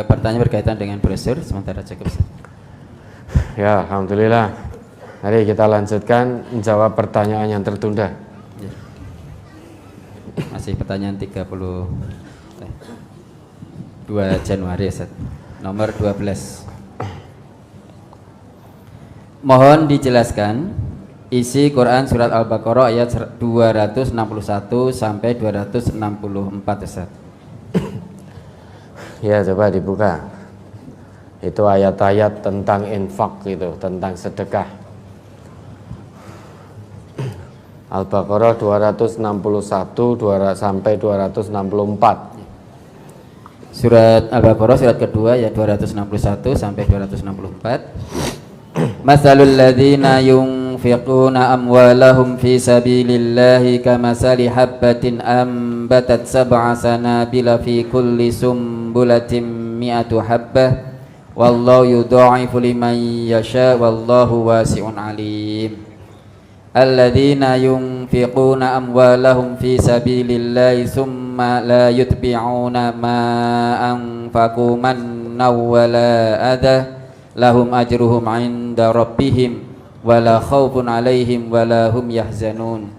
Pertanyaan berkaitan dengan brosur sementara cukup. Ya, alhamdulillah. Mari kita lanjutkan menjawab pertanyaan yang tertunda. Ya. Masih pertanyaan 32 Januari, Ustaz. Nomor 12. Mohon dijelaskan isi Quran surat Al-Baqarah ayat 261 sampai 264, Ustaz. Ya, coba dibuka. Itu ayat-ayat tentang infak, itu tentang sedekah. Al-Baqarah 261 sampai 264. Surat Al-Baqarah surat kedua ya 261 sampai 264. Masalul ladzina yunfiquna amwalahum fi sabilillahi kamasali habbatin ambatat sab'a sanabila fi kulli sumbulatin mi'atu habbah wallahu yudha'ifu liman yasha wallahu wasi'un alim. Alladzina yunfiquna amwalahum fi sabilillahi summa la yutbi'una ma anfaqu mannaw wala adha lahum ajruhum 'inda rabbihim wala khaufun 'alaihim wala hum yahzanun.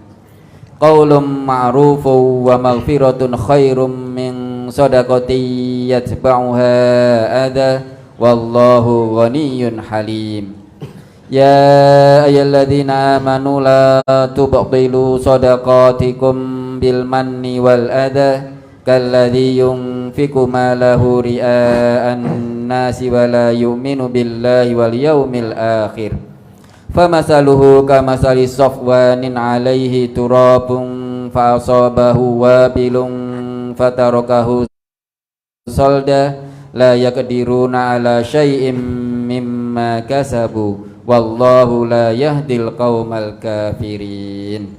Qaulun ma'rufun wa maghfiratun khairum min shadaqatin yatba'uha adha wallahu ghaniyyun halim. Ya ayyuhalladzina amanu la tubtilu shadaqatikum bil manni wal adha kalladzi yunfiqu malahu ria'an nasi wa la yu'minu billahi wal yawmil akhir famasaluhu kamasali safwanin 'alaihi turabun fa asabahu wabilun fatarakahu salda la yaqdiruna ala syai'im mimma kasabu wallahu la yahdil qaumal kafirin.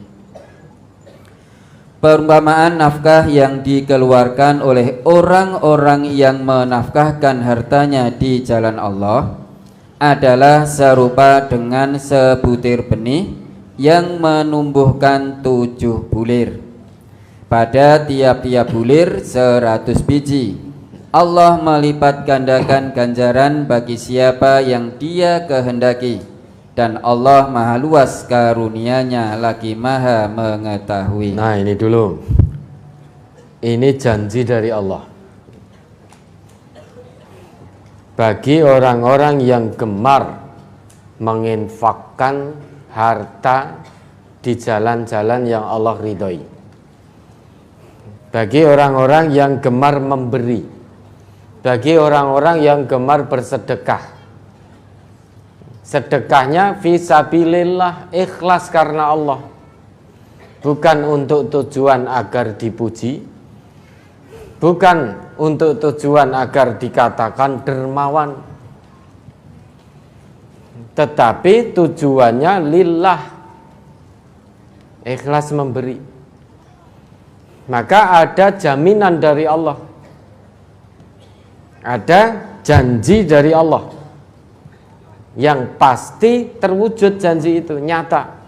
Perumpamaan nafkah yang dikeluarkan oleh orang-orang yang menafkahkan hartanya di jalan Allah adalah serupa dengan sebutir benih yang menumbuhkan 7 bulir. Pada tiap-tiap bulir 100 biji. Allah melipat gandakan ganjaran bagi siapa yang Dia kehendaki, dan Allah maha luas karunia-Nya lagi maha mengetahui. Nah, ini dulu. Ini janji dari Allah bagi orang-orang yang gemar menginfakkan harta di jalan-jalan yang Allah ridhoi. Bagi orang-orang yang gemar memberi, bagi orang-orang yang gemar bersedekah. Sedekahnya fisabilillah, ikhlas karena Allah, bukan untuk tujuan agar dipuji, bukan untuk tujuan agar dikatakan dermawan, tetapi tujuannya lillah, ikhlas memberi. Maka ada jaminan dari Allah, ada janji dari Allah yang pasti terwujud. Janji itu nyata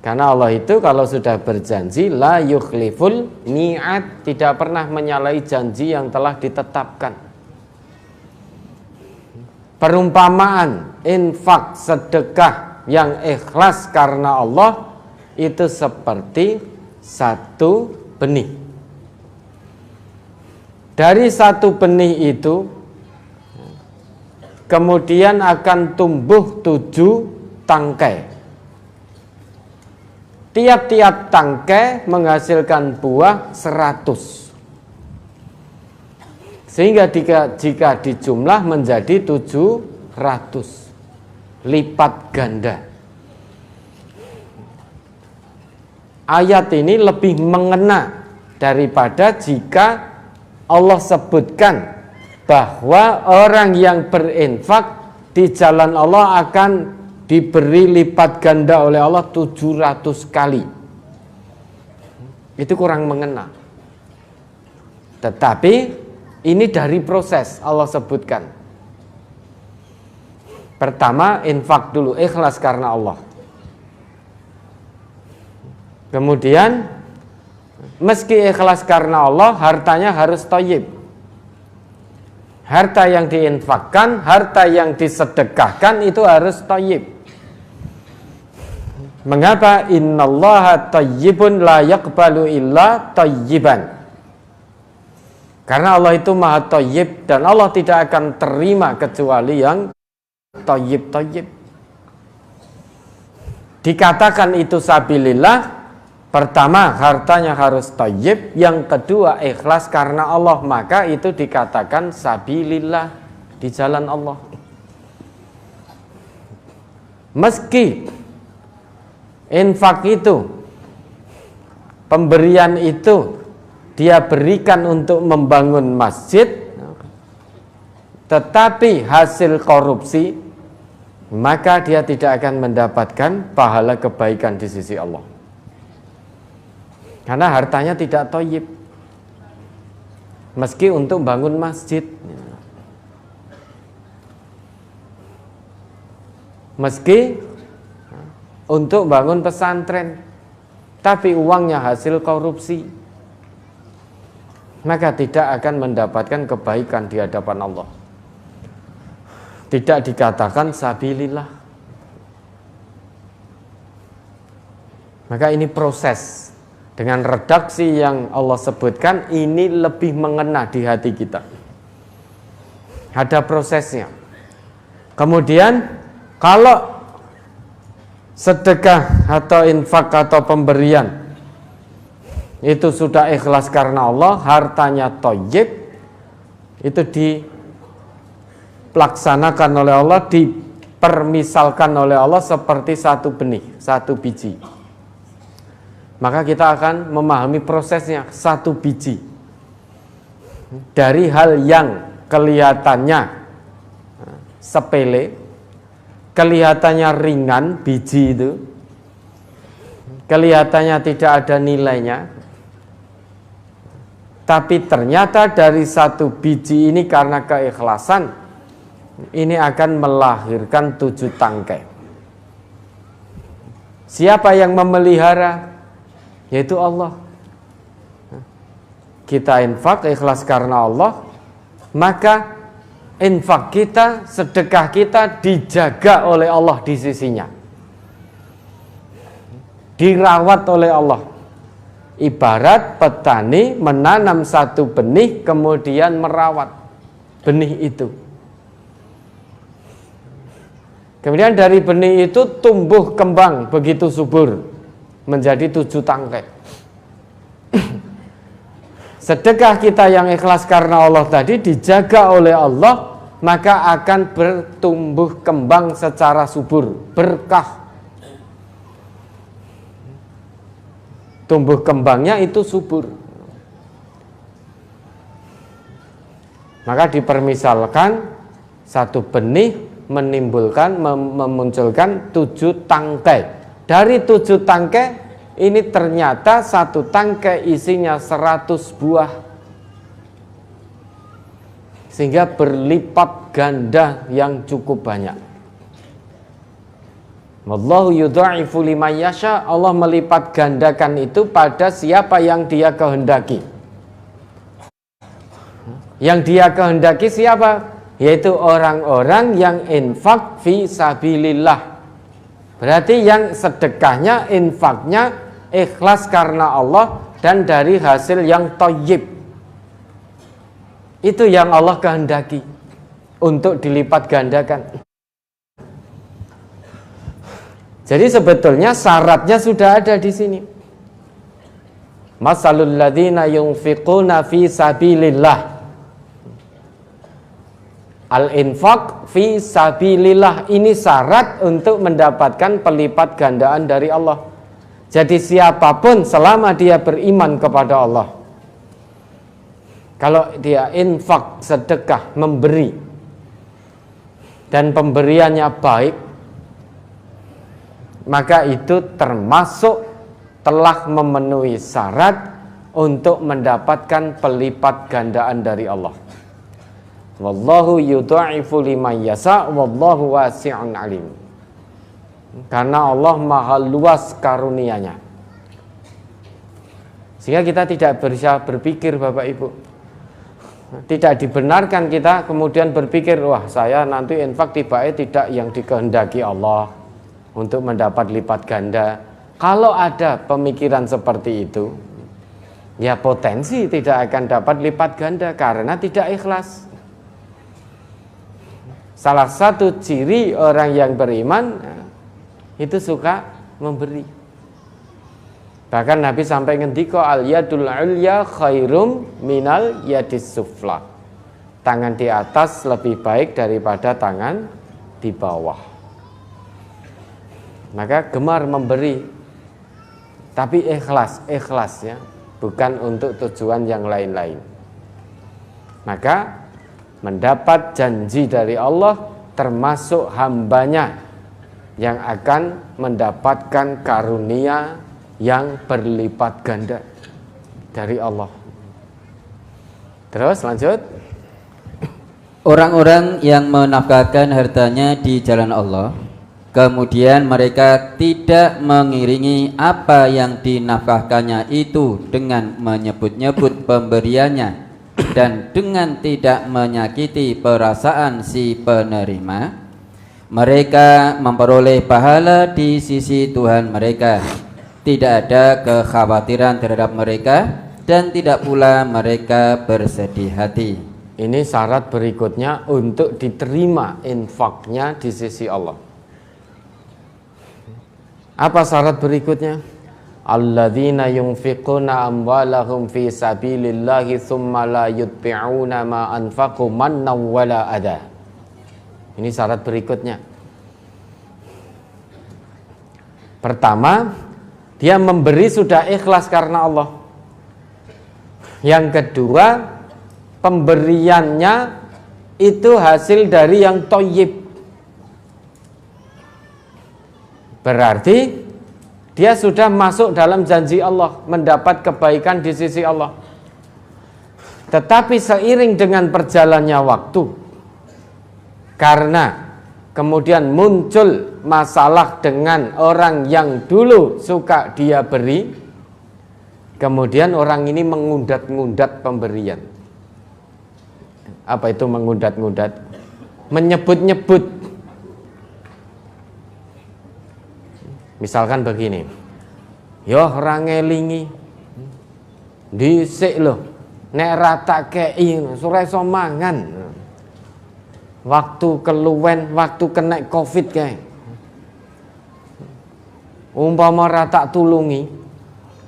karena Allah itu kalau sudah berjanji la yukhliful mi'ad, tidak pernah menyalahi janji yang telah ditetapkan. Perumpamaan infak sedekah yang ikhlas karena Allah itu seperti satu benih. Dari satu benih itu kemudian akan tumbuh 7 tangkai. Tiap-tiap tangkai menghasilkan buah 100. Sehingga jika dijumlah menjadi 700 lipat ganda. Ayat ini lebih mengena daripada jika Allah sebutkan bahwa orang yang berinfak di jalan Allah akan diberi lipat ganda oleh Allah 700 kali. Itu kurang mengena. Tetapi ini dari proses Allah sebutkan. Pertama, infak dulu, ikhlas karena Allah. Kemudian meski ikhlas karena Allah, hartanya harus thayyib. Harta yang diinfakkan, harta yang disedekahkan itu harus thayyib. Mengapa? Innallaha thayyibun la yaqbalu illa thayyiban. Karena Allah itu maha thayyib dan Allah tidak akan terima kecuali yang thayyib. Dikatakan itu sabilillah, pertama hartanya harus thayyib, yang kedua ikhlas karena Allah, maka itu dikatakan sabilillah, di jalan Allah. Meski infak itu, pemberian itu dia berikan untuk membangun masjid, tetapi hasil korupsi, maka dia tidak akan mendapatkan pahala kebaikan di sisi Allah. Karena hartanya tidak thayyib. Meski untuk bangun masjid, meski untuk bangun pesantren, tapi uangnya hasil korupsi, maka tidak akan mendapatkan kebaikan di hadapan Allah. Tidak dikatakan sabilillah. Maka ini proses. Dengan redaksi yang Allah sebutkan, ini lebih mengena di hati kita. Ada prosesnya. Kemudian kalau sedekah atau infak atau pemberian itu sudah ikhlas karena Allah, hartanya thayyib, itu dilaksanakan oleh Allah, dipermisalkan oleh Allah seperti satu benih, satu biji. Maka kita akan memahami prosesnya, satu biji. Dari hal yang kelihatannya sepele, kelihatannya ringan, biji itu, kelihatannya tidak ada nilainya, tapi ternyata dari satu biji ini karena keikhlasan, ini akan melahirkan 7 tangkai. Siapa yang memelihara? Yaitu Allah. Kita infak ikhlas karena Allah, maka infak kita, sedekah kita dijaga oleh Allah di sisinya, dirawat oleh Allah. Ibarat petani menanam satu benih, kemudian merawat benih itu. Kemudian dari benih itu tumbuh kembang begitu subur, menjadi 7 tangkai. Sedekah kita yang ikhlas karena Allah tadi dijaga oleh Allah, maka akan bertumbuh kembang secara subur, berkah. Tumbuh kembangnya itu subur. Maka dipermisalkan satu benih memunculkan 7 tangkai. Dari 7 tangkai ini ternyata satu tangkai isinya 100 buah, sehingga berlipat ganda yang cukup banyak. Wallahu yudha'ifu liman yasha, Allah melipat gandakan itu pada siapa yang Dia kehendaki. Yang Dia kehendaki siapa? Yaitu orang-orang yang infak fi sabilillah. Berarti yang sedekahnya, infaknya ikhlas karena Allah dan dari hasil yang thayyib. Itu yang Allah kehendaki untuk dilipat gandakan. Jadi sebetulnya syaratnya sudah ada di sini. Masalul ladzina yunfiquna fi sabilillah. Al-infaq fi sabilillah, ini syarat untuk mendapatkan pelipat gandaan dari Allah. Jadi siapapun selama dia beriman kepada Allah, kalau dia infak, sedekah, memberi, dan pemberiannya baik, maka itu termasuk telah memenuhi syarat untuk mendapatkan pelipat gandaan dari Allah. Wallahu yudha'ifu liman yasha wallahu wasi'un alim. Karena Allah maha luas karunia-Nya. Sehingga kita tidak bisa berpikir, Bapak Ibu, tidak dibenarkan kita kemudian berpikir, wah saya nanti infak tiba-tiba tidak yang dikehendaki Allah untuk mendapat lipat ganda. Kalau ada pemikiran seperti itu, ya potensi tidak akan dapat lipat ganda karena tidak ikhlas. Salah satu ciri orang yang beriman itu suka memberi. Bahkan Nabi sampai ngendika al yadul ulya khairum minal yadis sufla. Tangan di atas lebih baik daripada tangan di bawah. Maka gemar memberi, tapi ikhlas ya, bukan untuk tujuan yang lain-lain. Maka mendapat janji dari Allah termasuk hambanya yang akan mendapatkan karunia yang berlipat ganda dari Allah. Terus lanjut. Orang-orang yang menafkahkan hartanya di jalan Allah, kemudian mereka tidak mengiringi apa yang dinafkahkannya itu dengan menyebut-nyebut pemberiannya dan dengan tidak menyakiti perasaan si penerima, mereka memperoleh pahala di sisi Tuhan mereka. Tidak ada kekhawatiran terhadap mereka dan tidak pula mereka bersedih hati. Ini syarat berikutnya untuk diterima infaknya di sisi Allah. Apa syarat berikutnya? Alladzina yunfiquna amwalahum fi sabilillahi tsumma la yutbi'una ma anfaqu mannaw wala adha. Ini syarat berikutnya. Pertama, dia memberi sudah ikhlas karena Allah. Yang kedua, pemberiannya itu hasil dari yang thayyib. Berarti dia sudah masuk dalam janji Allah, mendapat kebaikan di sisi Allah. Tetapi seiring dengan berjalannya waktu, karena kemudian muncul masalah dengan orang yang dulu suka dia beri, kemudian orang ini mengundat-ngundat pemberian. Apa itu mengundat-ngundat? Menyebut-nyebut. Misalkan begini, yo ora ngelingi dhisik lho, nek ra tak kei ora iso mangan. Waktu keluwen, waktu kena Covid kae. Umpama ra tak tulungi,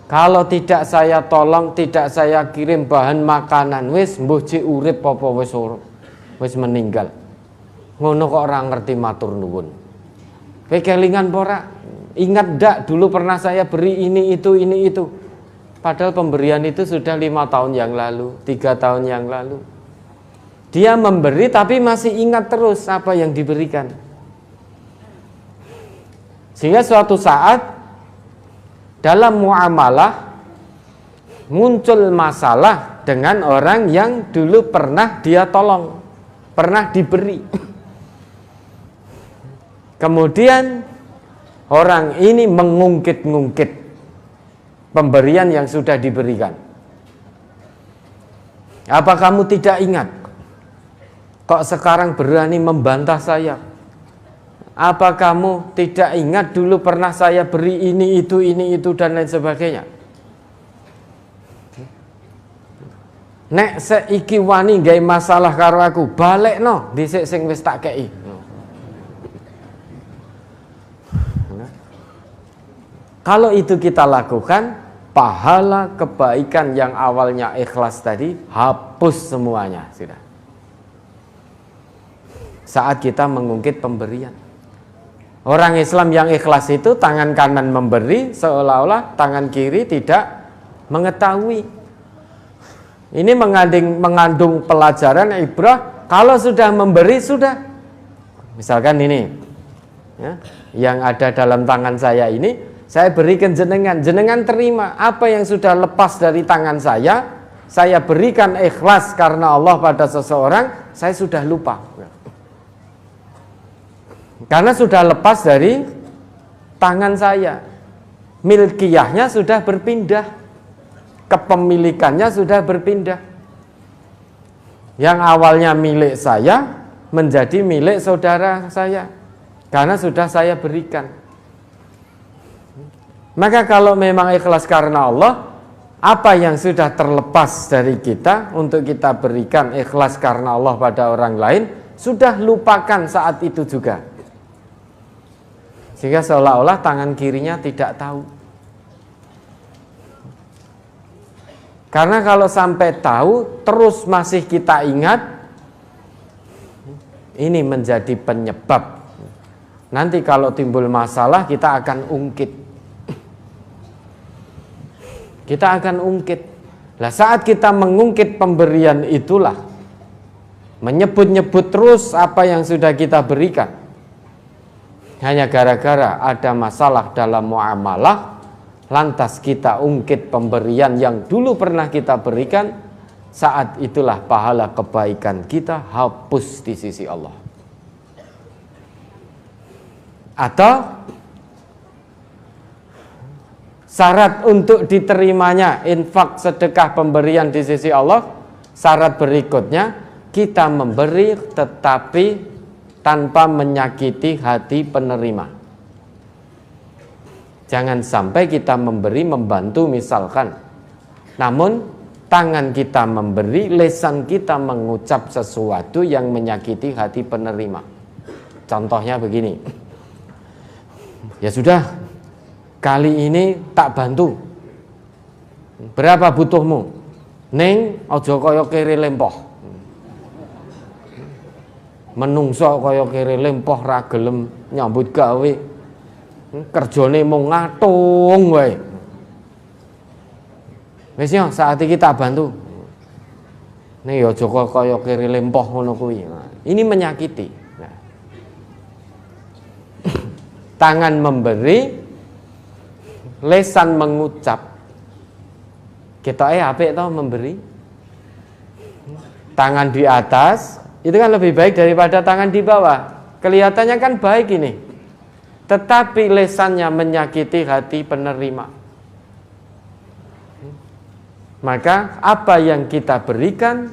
kalau tidak saya tolong, tidak saya kirim bahan makanan, wis mbuh cik urip apa wis meninggal. Ngono kok ora ngerti matur nuwun. Kowe kelingan apa ora? Ingat ndak dulu pernah saya beri ini itu. Padahal pemberian itu sudah 5 tahun yang lalu, 3 tahun yang lalu. Dia memberi tapi masih ingat terus apa yang diberikan. Sehingga suatu saat dalam muamalah muncul masalah dengan orang yang dulu pernah dia tolong, pernah diberi. Kemudian orang ini mengungkit-ngungkit pemberian yang sudah diberikan. Apa kamu tidak ingat? Kok sekarang berani membantah saya? Apa kamu tidak ingat dulu pernah saya beri ini itu dan lain sebagainya? Nek seiki wani gawe masalah karo aku, balekno dhisik sing wis tak kei. Kalau itu kita lakukan, pahala kebaikan yang awalnya ikhlas tadi hapus semuanya sudah. Saat kita mengungkit pemberian. Orang Islam yang ikhlas itu tangan kanan memberi seolah-olah tangan kiri tidak mengetahui. Ini mengandung pelajaran ibrah. Kalau sudah memberi sudah. Misalkan ini ya, yang ada dalam tangan saya ini, saya berikan jenengan terima apa yang sudah lepas dari tangan saya, saya berikan ikhlas karena Allah pada seseorang, saya sudah lupa. Karena sudah lepas dari tangan saya. Milkiyahnya sudah berpindah. Kepemilikannya sudah berpindah. Yang awalnya milik saya menjadi milik saudara saya. Karena sudah saya berikan. Maka kalau memang ikhlas karena Allah, apa yang sudah terlepas dari kita untuk kita berikan ikhlas karena Allah pada orang lain, sudah lupakan saat itu juga. Sehingga seolah-olah tangan kirinya tidak tahu. Karena kalau sampai tahu, terus masih kita ingat, ini menjadi penyebab. Nanti kalau timbul masalah, kita akan ungkit. Kita akan ungkit. Nah, saat kita mengungkit pemberian itulah menyebut-nyebut terus apa yang sudah kita berikan. Hanya gara-gara ada masalah dalam muamalah, lantas kita ungkit pemberian yang dulu pernah kita berikan, saat itulah pahala kebaikan kita hapus di sisi Allah. Atau syarat untuk diterimanya infak, sedekah, pemberian di sisi Allah, syarat berikutnya kita memberi tetapi tanpa menyakiti hati penerima. Jangan sampai kita memberi membantu misalkan, namun tangan kita memberi, lisan kita mengucap sesuatu yang menyakiti hati penerima. Contohnya begini, ya sudah, kali ini tak bantu. Berapa butuhmu? Ning aja kaya kere lempoh. Menungso kaya kere lempoh ra gelem nyambut gawe. Kerjane mung ngatung wae. Wis yo saat iki tak bantu. Ning ya aja kaya kere lempoh ngono kuwi. Ini menyakiti. Nah. Tangan memberi, lesan mengucap. Kita apik tau memberi. Tangan di atas itu kan lebih baik daripada tangan di bawah. Kelihatannya kan baik ini, tetapi lesannya menyakiti hati penerima. Maka apa yang kita berikan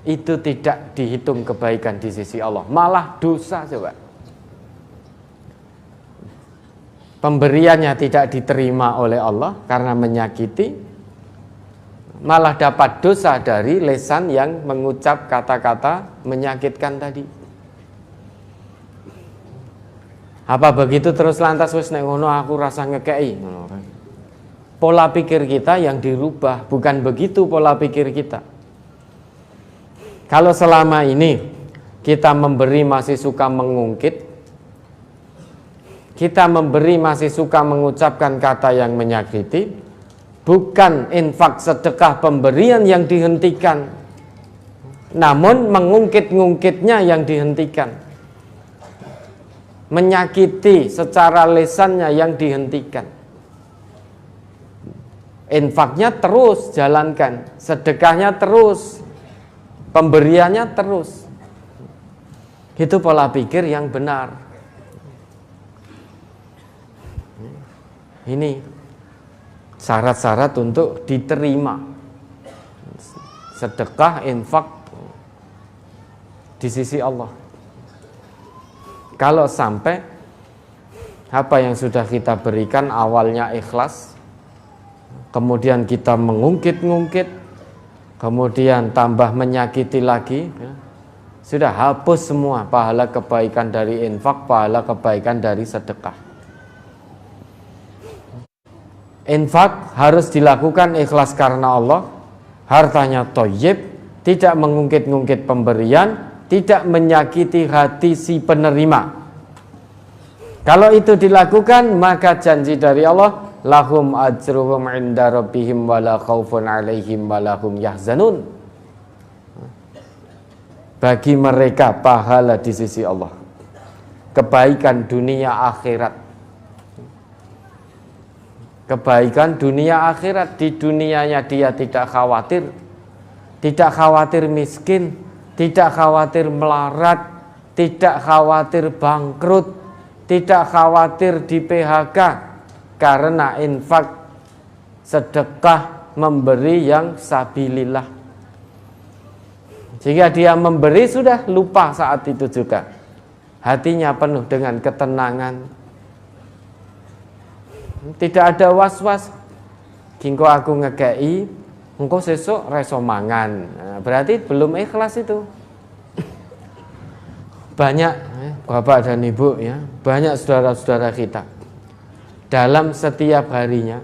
itu tidak dihitung kebaikan di sisi Allah, malah dosa. Coba, pemberiannya tidak diterima oleh Allah karena menyakiti, malah dapat dosa dari lesan yang mengucap kata-kata menyakitkan tadi. Apa begitu terus lantas wis nek ngono aku rasa ngekei? Pola pikir kita yang dirubah, bukan begitu pola pikir kita. Kalau selama ini kita memberi masih suka mengungkit, kita memberi masih suka mengucapkan kata yang menyakiti, bukan infak, sedekah, pemberian yang dihentikan, namun mengungkit-ngungkitnya yang dihentikan. Menyakiti secara lesannya yang dihentikan. Infaknya terus jalankan, sedekahnya terus, pemberiannya terus. Itu pola pikir yang benar. Ini syarat-syarat untuk diterima sedekah, infak di sisi Allah. Kalau sampai apa yang sudah kita berikan awalnya ikhlas, kemudian kita mengungkit-ngungkit, kemudian tambah menyakiti lagi, sudah hapus semua pahala kebaikan dari infak, pahala kebaikan dari sedekah. Infak harus dilakukan ikhlas karena Allah, hartanya thayyib, tidak mengungkit-ungkit pemberian, tidak menyakiti hati si penerima. Kalau itu dilakukan, maka janji dari Allah, lahum ajruhum inda rabbihim wala khaufun alaihim wala hum yahzanun. Bagi mereka pahala di sisi Allah, kebaikan dunia akhirat. kebaikan dunia akhirat. Di dunianya dia tidak khawatir miskin, tidak khawatir melarat, tidak khawatir bangkrut, tidak khawatir di PHK, karena infak, sedekah, memberi yang sabilillah. Sehingga dia memberi sudah lupa saat itu juga. Hatinya penuh dengan ketenangan. Tidak ada was-was. Kingko aku ngekei, engko sesuk reso mangan. Nah, berarti belum ikhlas itu. Banyak bapak dan ibu ya, banyak saudara-saudara kita. Dalam setiap harinya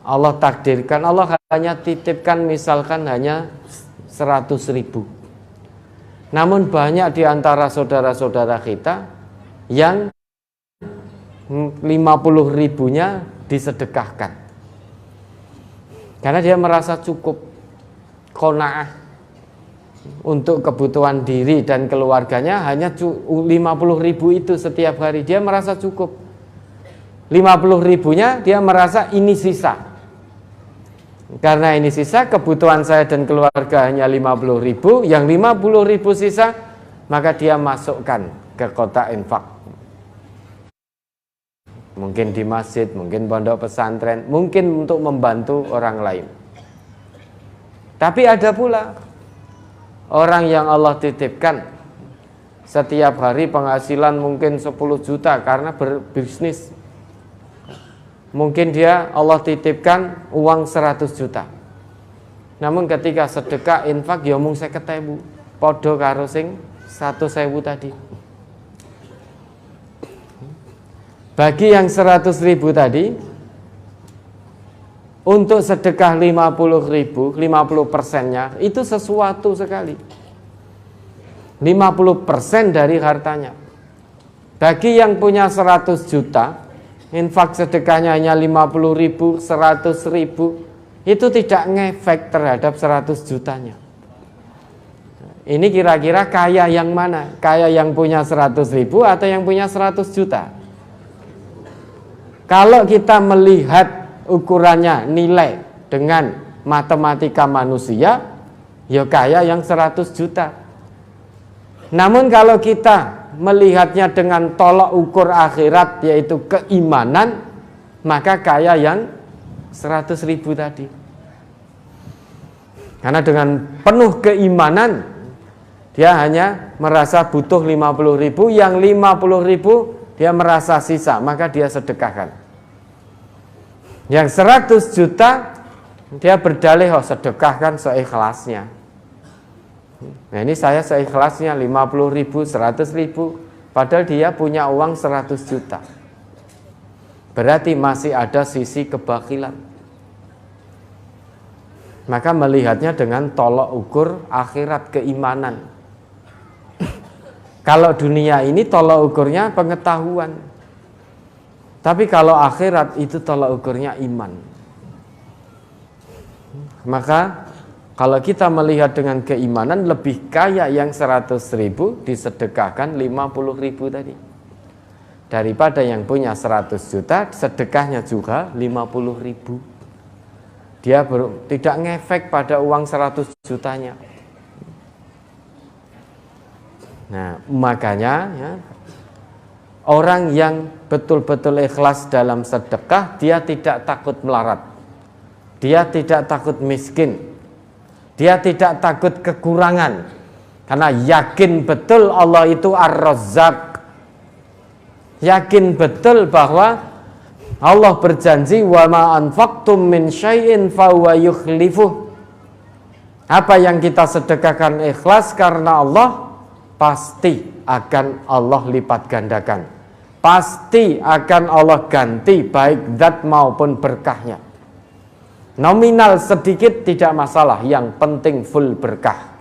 Allah takdirkan, Allah hanya titipkan misalkan hanya 100.000. Namun banyak di antara saudara-saudara kita yang 50.000-nya disedekahkan. Karena dia merasa cukup, qanaah untuk kebutuhan diri dan keluarganya hanya 50.000 itu setiap hari. Dia merasa cukup. 50.000-nya dia merasa ini sisa. Karena ini sisa, kebutuhan saya dan keluarga hanya 50.000, yang 50.000 sisa, maka dia masukkan ke kotak infak. Mungkin di masjid, mungkin pondok pesantren, mungkin untuk membantu orang lain. Tapi ada pula orang yang Allah titipkan setiap hari penghasilan mungkin 10 juta karena berbisnis. Mungkin dia Allah titipkan uang 100 juta. Namun ketika sedekah infak ya mung 50.000, padha karo sing 100.000 tadi. Bagi yang 100.000 tadi, untuk sedekah 50.000, 50%-nya itu sesuatu sekali. 50% dari hartanya. Bagi yang punya 100 juta, infak sedekahnya hanya 50.000, 100.000, itu tidak ngefek terhadap 100 jutanya. Ini kira-kira kaya yang mana? Kaya yang punya 100.000 atau yang punya 100 juta? Kalau kita melihat ukurannya nilai dengan matematika manusia, ya kaya yang 100 juta. Namun kalau kita melihatnya dengan tolak ukur akhirat, yaitu keimanan, maka kaya yang 100.000 tadi. Karena dengan penuh keimanan, dia hanya merasa butuh 50.000, yang 50.000 dia merasa sisa, maka dia sedekahkan. Yang 100 juta dia berdalih, oh sedekahkan seikhlasnya. Nah ini saya seikhlasnya 50.000, 100.000, padahal dia punya uang 100 juta. Berarti masih ada sisi kebakilan. Maka melihatnya dengan tolok ukur akhirat, keimanan. Kalau dunia ini tolok ukurnya pengetahuan. Tapi kalau akhirat itu tolok ukurnya iman. Maka kalau kita melihat dengan keimanan, lebih kaya yang 100.000 disedekahkan 50.000 tadi. Daripada yang punya 100 juta, sedekahnya juga 50.000. Dia tidak ngefek pada uang 100 jutanya. Nah, makanya ya, orang yang betul-betul ikhlas dalam sedekah, dia tidak takut melarat. Dia tidak takut miskin. Dia tidak takut kekurangan. Karena yakin betul Allah itu Ar-Razzaq. Yakin betul bahwa Allah berjanji, wa ma anfaqtum min syai'in fahuwa yukhlifuh. Apa yang kita sedekahkan ikhlas karena Allah, pasti akan Allah lipat gandakan. Pasti akan Allah ganti, baik zat maupun berkahnya. Nominal sedikit tidak masalah, yang penting full berkah.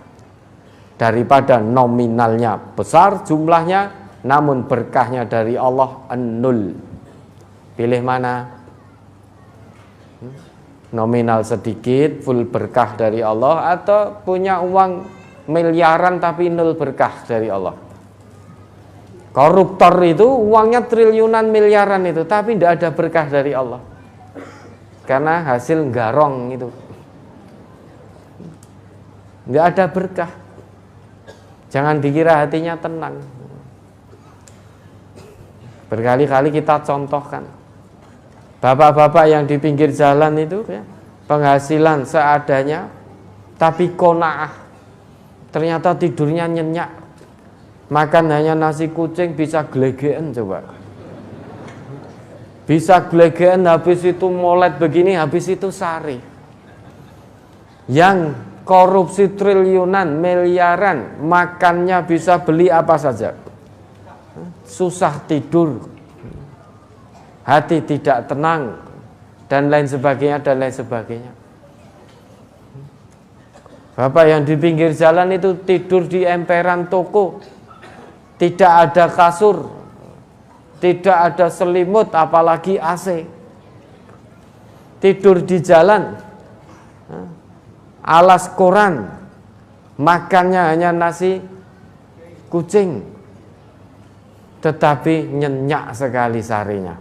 Daripada nominalnya besar jumlahnya, namun berkahnya dari Allah nol. Pilih mana? Nominal sedikit, full berkah dari Allah, atau punya uang miliaran tapi nol berkah dari Allah. Koruptor itu uangnya triliunan miliaran itu, tapi tidak ada berkah dari Allah. karena hasil garong itu. Nggak ada berkah. Jangan dikira hatinya tenang. Berkali-kali kita contohkan. Bapak-bapak yang di pinggir jalan itu ya, penghasilan seadanya, tapi qanaah. Ternyata tidurnya nyenyak. Makan hanya nasi kucing, bisa glegeen coba. Bisa glegeen, habis itu molet begini, habis itu sari. Yang korupsi triliunan, miliaran, makannya bisa beli apa saja. Susah tidur, hati tidak tenang, dan lain sebagainya, dan lain sebagainya. Bapak yang di pinggir jalan itu tidur di emperan toko, tidak ada kasur, tidak ada selimut, apalagi AC. Tidur di jalan, alas koran, makannya hanya nasi kucing, tetapi nyenyak sekali sarinya.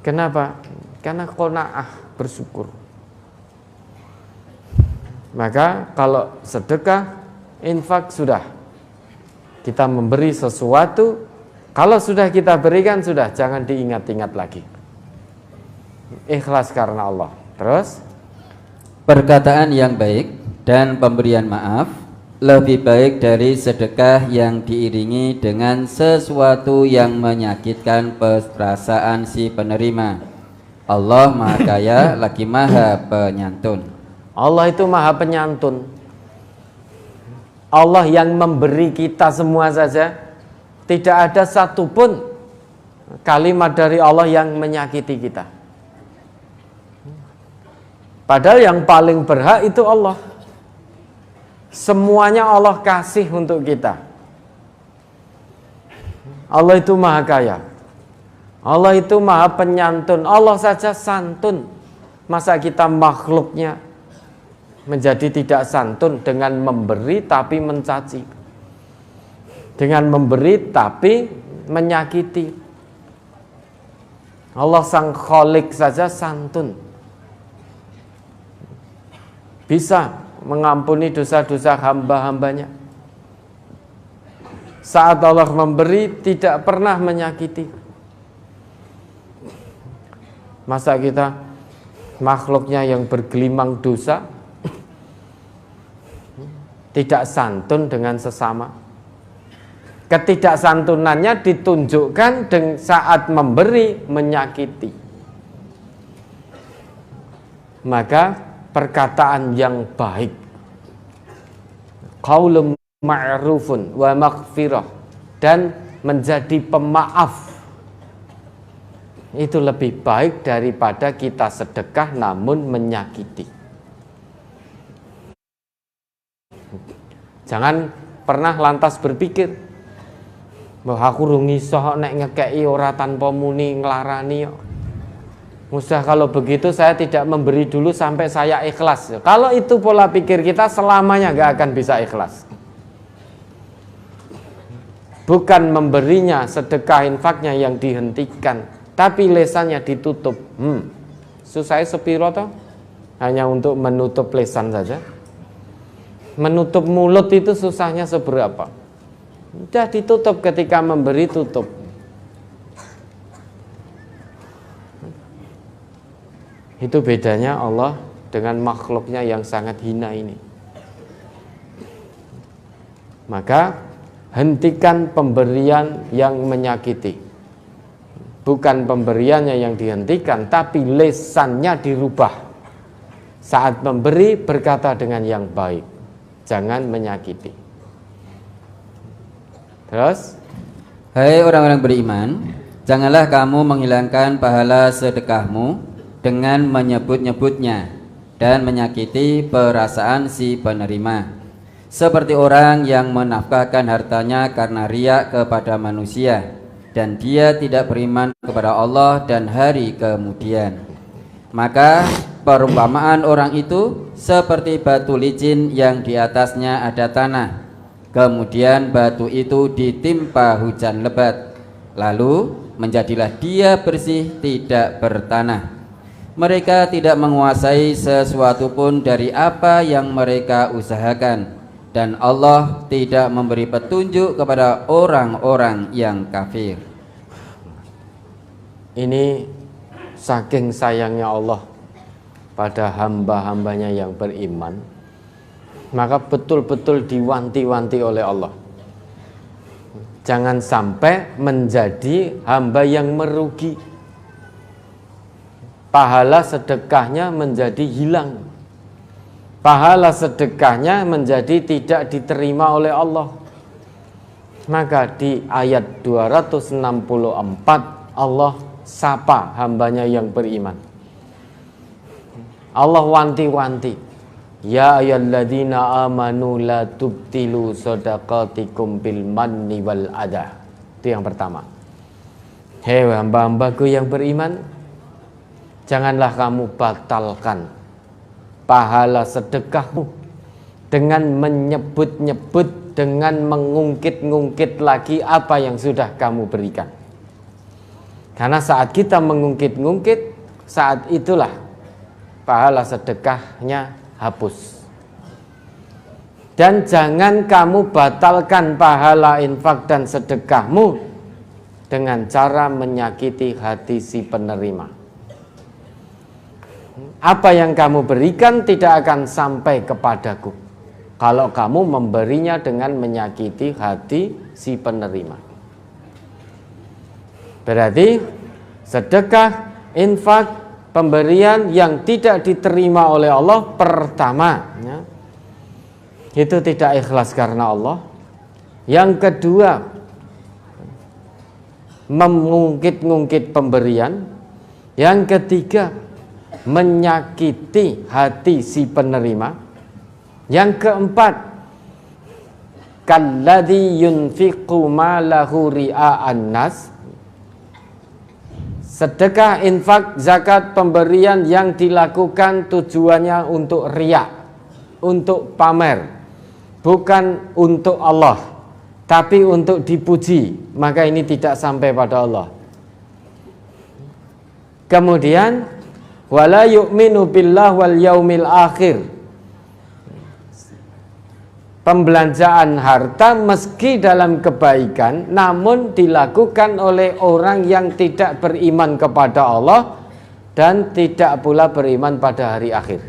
Kenapa? Karena qanaah, bersyukur. Maka kalau sedekah, infak sudah, kita memberi sesuatu, kalau sudah kita berikan sudah, jangan diingat-ingat lagi. Ikhlas karena Allah. Terus, perkataan yang baik dan pemberian maaf lebih baik dari sedekah yang diiringi dengan sesuatu yang menyakitkan perasaan si penerima. Allah Maha Kaya lagi Maha Penyantun. Allah itu Maha Penyantun. Allah yang memberi kita semua saja, tidak ada satupun kalimat dari Allah yang menyakiti kita. Padahal yang paling berhak itu Allah. Semuanya Allah kasih untuk kita. Allah itu Maha Kaya. Allah itu Maha Penyantun. Allah saja santun. Masa kita makhluknya menjadi tidak santun dengan memberi tapi mencaci, dengan memberi tapi menyakiti. Allah sang Khalik saja santun, bisa mengampuni dosa-dosa hamba-hambanya. Saat Allah memberi tidak pernah menyakiti. Masa kita makhluknya yang bergelimang dosa tidak santun dengan sesama. Ketidaksantunannya ditunjukkan saat memberi menyakiti. Maka perkataan yang baik, qaulun ma'rufun wa maghfirah, dan menjadi pemaaf, itu lebih baik daripada kita sedekah namun menyakiti. Jangan pernah lantas berpikir bahwa aku rungi soh nek ngekei ora tanpa muni nglarani kok. Mudah kalau begitu saya tidak memberi dulu sampai saya ikhlas. Kalau itu pola pikir kita, selamanya gak akan bisa ikhlas. Bukan memberinya, sedekah infaknya yang dihentikan, tapi lesannya ditutup. Susah sepiro toh? Hanya untuk menutup lesan saja. Menutup mulut itu susahnya seberapa? Sudah ditutup, ketika memberi tutup. Itu bedanya Allah dengan makhluknya yang sangat hina ini. Maka hentikan pemberian yang menyakiti. Bukan pemberiannya yang dihentikan, tapi lesannya dirubah. Saat memberi berkata dengan yang baik, jangan menyakiti. Terus, hai orang-orang beriman, janganlah kamu menghilangkan pahala sedekahmu dengan menyebut-nyebutnya dan menyakiti perasaan si penerima, seperti orang yang menafkahkan hartanya karena riya kepada manusia, dan dia tidak beriman kepada Allah dan hari kemudian. Maka perumpamaan orang itu seperti batu licin yang di atasnya ada tanah. Kemudian batu itu ditimpa hujan lebat, lalu menjadilah dia bersih, tidak bertanah. Mereka tidak menguasai sesuatu pun dari apa yang mereka usahakan, dan Allah tidak memberi petunjuk kepada orang-orang yang kafir. Ini saking sayangnya Allah pada hamba-hambanya yang beriman, maka betul-betul diwanti-wanti oleh Allah. Jangan sampai menjadi hamba yang merugi. Pahala sedekahnya menjadi hilang. Pahala sedekahnya menjadi tidak diterima oleh Allah. Maka di ayat 264 Allah sapa hambanya yang beriman. Allah wanti-wanti. Ya ayyuhalladzina amanu la tubtilu shadaqatikum bil manni wal adha. Itu yang pertama. Hei hamba-hambaku yang beriman, janganlah kamu batalkan pahala sedekahmu dengan menyebut-nyebut, dengan mengungkit-ngungkit lagi apa yang sudah kamu berikan. Karena saat kita mengungkit-ngungkit, saat itulah pahala sedekahnya hapus. Dan jangan kamu batalkan pahala infak dan sedekahmu dengan cara menyakiti hati si penerima. Apa yang kamu berikan tidak akan sampai kepadaku kalau kamu memberinya dengan menyakiti hati si penerima. Berarti sedekah, infak, pemberian yang tidak diterima oleh Allah, pertama ya, itu tidak ikhlas karena Allah. Yang kedua, mengungkit-ungkit pemberian. Yang ketiga, menyakiti hati si penerima. Yang keempat, kalladzi yunfiqu malahu ria'an nas. Sedekah, infak, zakat, pemberian yang dilakukan tujuannya untuk riya, untuk pamer, bukan untuk Allah, tapi untuk dipuji, maka ini tidak sampai pada Allah. Kemudian wala yu'minu billah wal yaumil akhir. Pembelanjaan harta meski dalam kebaikan, namun dilakukan oleh orang yang tidak beriman kepada Allah dan tidak pula beriman pada hari akhir.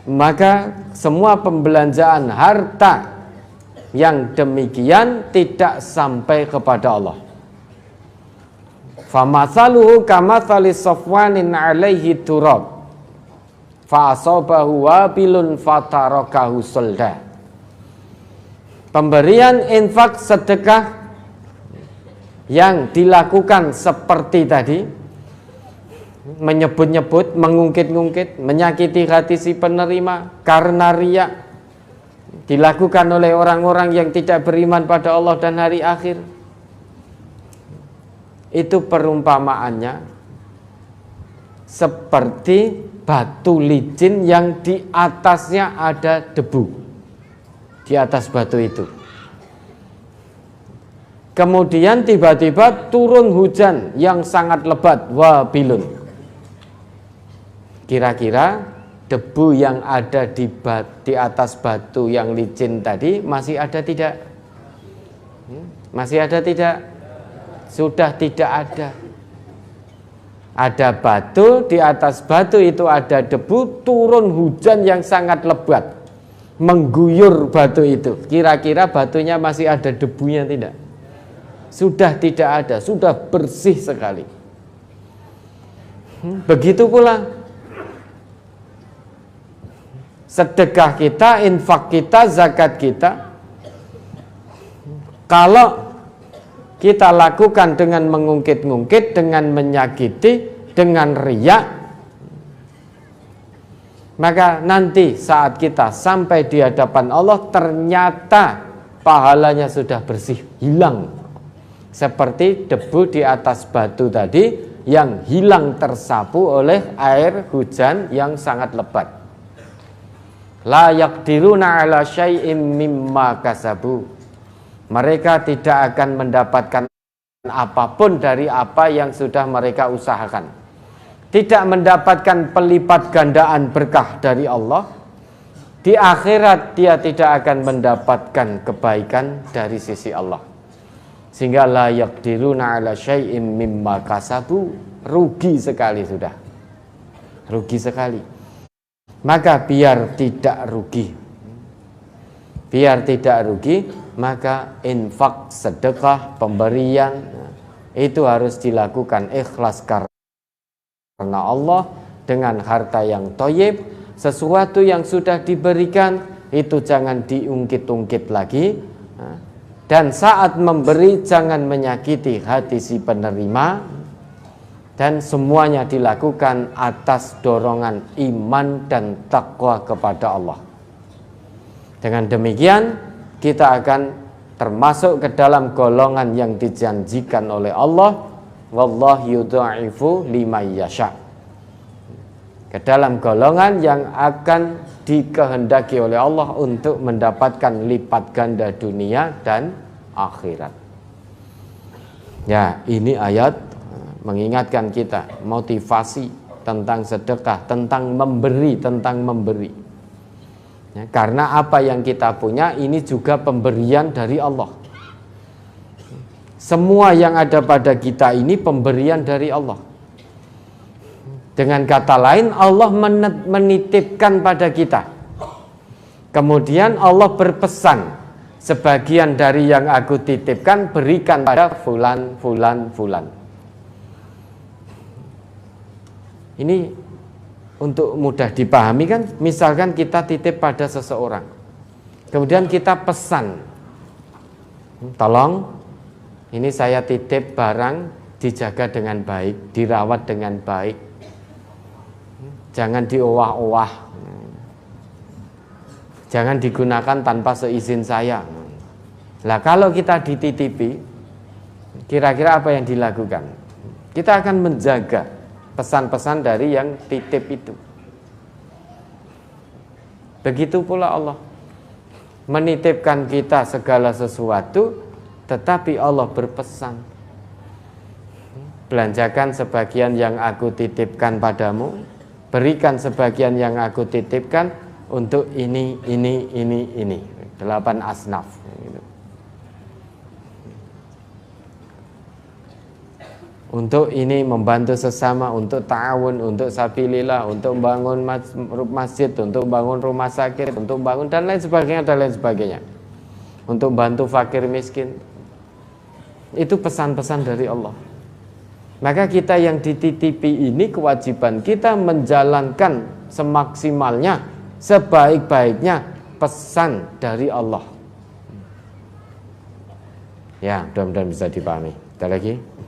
Maka semua pembelanjaan harta yang demikian tidak sampai kepada Allah. Famathaluhu kamathali safwanin alaihi turab fa'asabahu wabilun fatarakahu solda. Pemberian infak sedekah yang dilakukan seperti tadi, menyebut-nyebut, mengungkit-ungkit, menyakiti hati si penerima karena riya, dilakukan oleh orang-orang yang tidak beriman pada Allah dan hari akhir. Itu perumpamaannya seperti batu licin yang di atasnya ada debu di atas batu itu. Kemudian tiba-tiba turun hujan yang sangat lebat, wabilun. Kira-kira debu yang ada di atas batu yang licin tadi masih ada tidak? Masih ada tidak? Sudah tidak ada. Ada batu, di atas batu itu ada debu, turun hujan yang sangat lebat, mengguyur batu itu. Kira-kira batunya masih ada debunya tidak? Sudah tidak ada, sudah bersih sekali. Begitu pula sedekah kita, infak kita, zakat kita, kalau kita lakukan dengan mengungkit-ungkit, dengan menyakiti, dengan riya, maka nanti saat kita sampai di hadapan Allah ternyata pahalanya sudah bersih, hilang. Seperti debu di atas batu tadi yang hilang tersapu oleh air hujan yang sangat lebat. La yaqdiruna ala syai'im mimma kasabu. Mereka tidak akan mendapatkan apapun dari apa yang sudah mereka usahakan. Tidak mendapatkan pelipat gandaan berkah dari Allah. Di akhirat dia tidak akan mendapatkan kebaikan dari sisi Allah. Sehingga la yaqdiruna ala syai'im mimma kasabu, rugi sekali sudah. Rugi sekali. Maka biar tidak rugi, maka infak, sedekah, pemberian itu harus dilakukan ikhlas karena Allah, dengan harta yang thayyib. Sesuatu yang sudah diberikan itu jangan diungkit-ungkit lagi, dan saat memberi jangan menyakiti hati si penerima, dan semuanya dilakukan atas dorongan iman dan takwa kepada Allah. Dengan demikian kita akan termasuk ke dalam golongan yang dijanjikan oleh Allah, wallahu yudha'ifu liman yasha, ke dalam golongan yang akan dikehendaki oleh Allah untuk mendapatkan lipat ganda dunia dan akhirat. Ya, ini ayat mengingatkan kita, motivasi tentang sedekah, tentang memberi, ya, karena apa yang kita punya ini juga pemberian dari Allah. Semua yang ada pada kita ini pemberian dari Allah. Dengan kata lain, Allah menitipkan pada kita. Kemudian Allah berpesan, sebagian dari yang aku titipkan berikan pada fulan. Ini untuk mudah dipahami kan, misalkan kita titip pada seseorang, kemudian kita pesan, tolong ini saya titip barang, dijaga dengan baik, dirawat dengan baik, jangan diowah-owah, jangan digunakan tanpa seizin saya. Lah kalau kita dititipi, kira-kira apa yang dilakukan? Kita akan menjaga pesan-pesan dari yang titip itu. Begitu pula Allah menitipkan kita segala sesuatu, tetapi Allah berpesan, belanjakan sebagian yang aku titipkan padamu, berikan sebagian yang aku titipkan untuk ini. 8 asnaf gitu. Untuk ini membantu sesama, untuk ta'awun, untuk sabilillah, untuk bangun masjid, untuk bangun rumah sakit, untuk bangun dan lain sebagainya, untuk bantu fakir miskin. Itu pesan-pesan dari Allah. Maka kita yang dititipi ini kewajiban kita menjalankan semaksimalnya, sebaik-baiknya pesan dari Allah. Ya, mudah-mudahan bisa dipahami. Kita lagi.